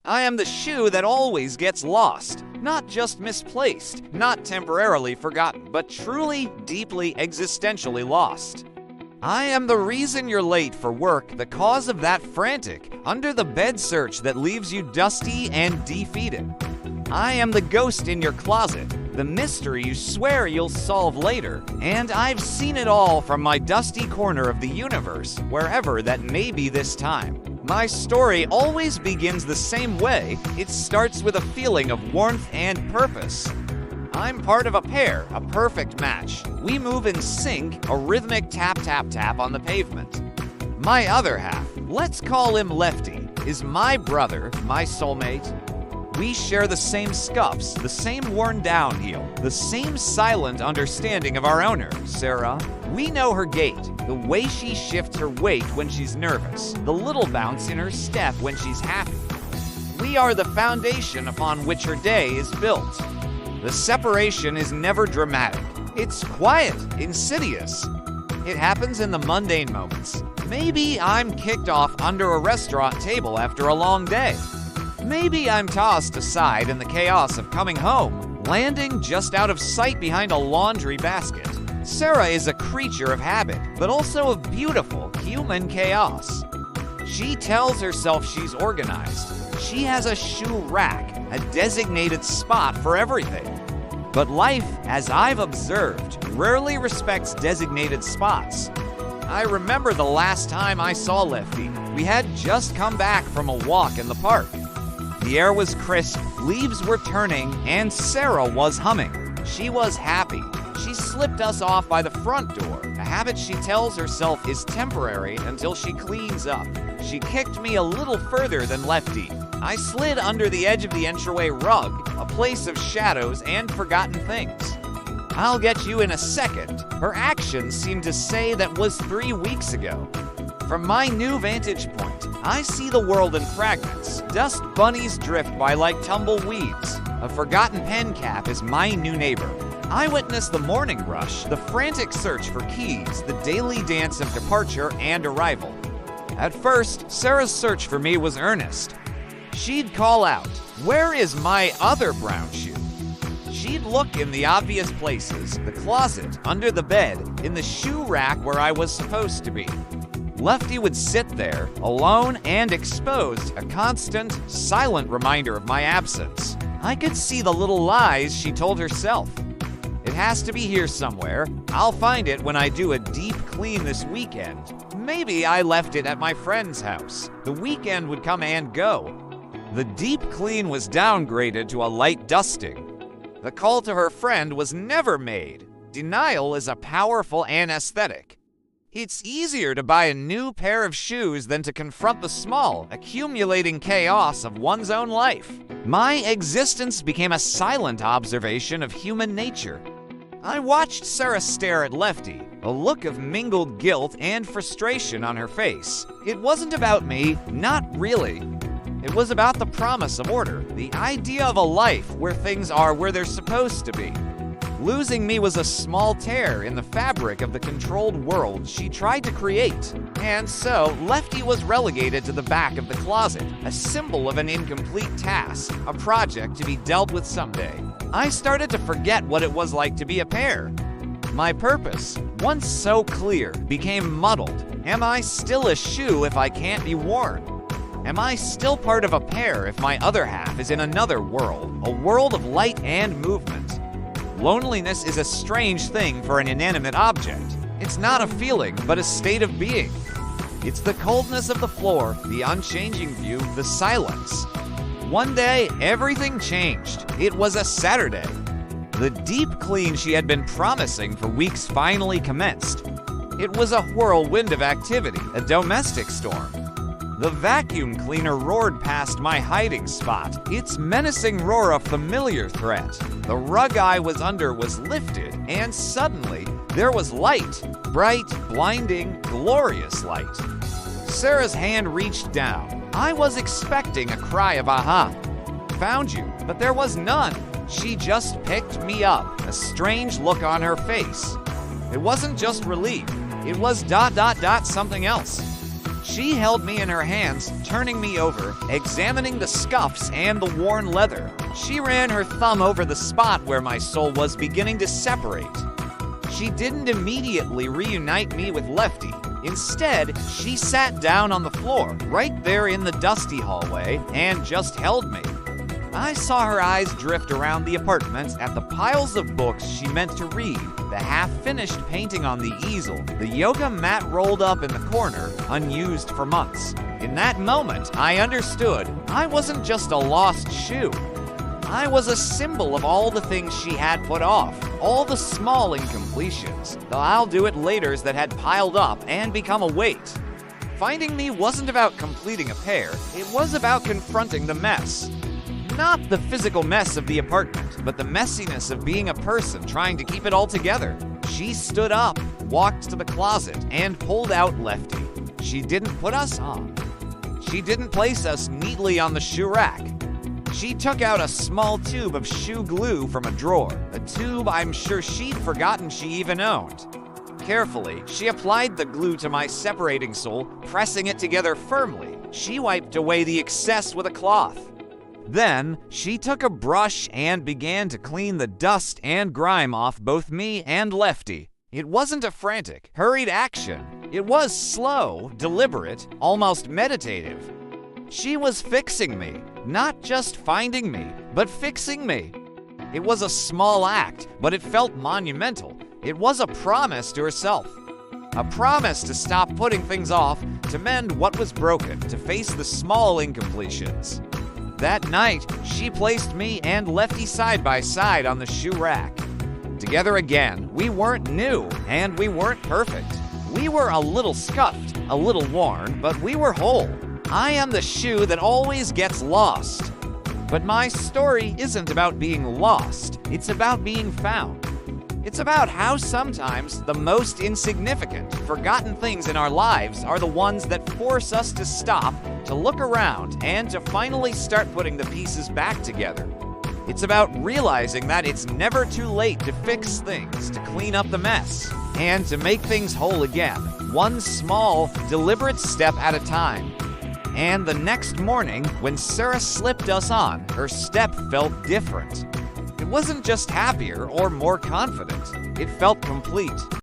I am the shoe that always gets lost, not just misplaced, not temporarily forgotten, but truly, deeply, existentially lost. I am the reason you're late for work, the cause of that frantic, under-the-bed search that leaves you dusty and defeated. I am the ghost in your closet, the mystery you swear you'll solve later, and I've seen it all from my dusty corner of the universe, wherever that may be this time. My story always begins the same way. It starts with a feeling of warmth and purpose. I'm part of a pair, a perfect match. We move in sync, a rhythmic tap-tap-tap on the pavement. My other half, let's call him Lefty, is my brother, my soulmate. We share the same scuffs, the same worn-down heel, the same silent understanding of our owner, Sarah. We know her gait, the way she shifts her weight when she's nervous, the little bounce in her step when she's happy. We are the foundation upon which her day is built. The separation is never dramatic. It's quiet, insidious. It happens in the mundane moments. Maybe I'm kicked off under a restaurant table after a long day. Maybe I'm tossed aside in the chaos of coming home, landing just out of sight behind a laundry basket. Sarah is a creature of habit, but also of beautiful human chaos. She tells herself she's organized. She has a shoe rack, a designated spot for everything. But life, as I've observed, rarely respects designated spots. I remember the last time I saw Lefty. We had just come back from a walk in the park. The air was crisp, leaves were turning, and Sarah was humming. She was happy. She slipped us off by the front door, a habit she tells herself is temporary until she cleans up. She kicked me a little further than Lefty. I slid under the edge of the entryway rug, a place of shadows and forgotten things. I'll get you in a second. Her actions seemed to say that was 3 weeks ago. From my new vantage point, I see the world in fragments. Dust bunnies drift by like tumbleweeds. A forgotten pen cap is my new neighbor. I witness the morning rush, the frantic search for keys, the daily dance of departure and arrival. At first, Sarah's search for me was earnest. She'd call out, "Where is my other brown shoe?" She'd look in the obvious places, the closet, under the bed, in the shoe rack where I was supposed to be. Lefty would sit there, alone and exposed, a constant, silent reminder of my absence. I could see the little lies she told herself. It has to be here somewhere. I'll find it when I do a deep clean this weekend. Maybe I left it at my friend's house. The weekend would come and go. The deep clean was downgraded to a light dusting. The call to her friend was never made. Denial is a powerful anesthetic. It's easier to buy a new pair of shoes than to confront the small, accumulating chaos of one's own life. My existence became a silent observation of human nature. I watched Sarah stare at Lefty, a look of mingled guilt and frustration on her face. It wasn't about me, not really. It was about the promise of order, the idea of a life where things are where they're supposed to be. Losing me was a small tear in the fabric of the controlled world she tried to create. And so, Lefty was relegated to the back of the closet, a symbol of an incomplete task, a project to be dealt with someday. I started to forget what it was like to be a pair. My purpose, once so clear, became muddled. Am I still a shoe if I can't be worn? Am I still part of a pair if my other half is in another world, a world of light and movement? Loneliness is a strange thing for an inanimate object. It's not a feeling, but a state of being. It's the coldness of the floor, the unchanging view, the silence. One day, everything changed. It was a Saturday. The deep clean she had been promising for weeks finally commenced. It was a whirlwind of activity, a domestic storm. The vacuum cleaner roared past my hiding spot, its menacing roar a familiar threat. The rug I was under was lifted, and suddenly there was light. Bright, blinding, glorious light. Sarah's hand reached down. I was expecting a cry of aha. Found you, but there was none. She just picked me up, a strange look on her face. It wasn't just relief, it was something else. She held me in her hands, turning me over, examining the scuffs and the worn leather. She ran her thumb over the spot where my soul was beginning to separate. She didn't immediately reunite me with Lefty. Instead, she sat down on the floor, right there in the dusty hallway, and just held me. I saw her eyes drift around the apartment at the piles of books she meant to read, the half-finished painting on the easel, the yoga mat rolled up in the corner, unused for months. In that moment, I understood I wasn't just a lost shoe. I was a symbol of all the things she had put off, all the small incompletions, the I'll do it laters that had piled up and become a weight. Finding me wasn't about completing a pair, it was about confronting the mess. Not the physical mess of the apartment, but the messiness of being a person trying to keep it all together. She stood up, walked to the closet, and pulled out Lefty. She didn't put us on. She didn't place us neatly on the shoe rack. She took out a small tube of shoe glue from a drawer, a tube I'm sure she'd forgotten she even owned. Carefully, she applied the glue to my separating sole, pressing it together firmly. She wiped away the excess with a cloth. Then, she took a brush and began to clean the dust and grime off both me and Lefty. It wasn't a frantic, hurried action. It was slow, deliberate, almost meditative. She was fixing me, not just finding me, but fixing me. It was a small act, but it felt monumental. It was a promise to herself. A promise to stop putting things off, to mend what was broken, to face the small incompletions. That night, she placed me and Lefty side by side on the shoe rack. Together again, we weren't new, and we weren't perfect. We were a little scuffed, a little worn, but we were whole. I am the shoe that always gets lost. But my story isn't about being lost, it's about being found. It's about how sometimes the most insignificant, forgotten things in our lives are the ones that force us to stop, to look around, and to finally start putting the pieces back together. It's about realizing that it's never too late to fix things, to clean up the mess, and to make things whole again, one small, deliberate step at a time. And the next morning, when Sarah slipped us on, her step felt different. It wasn't just happier or more confident. It felt complete.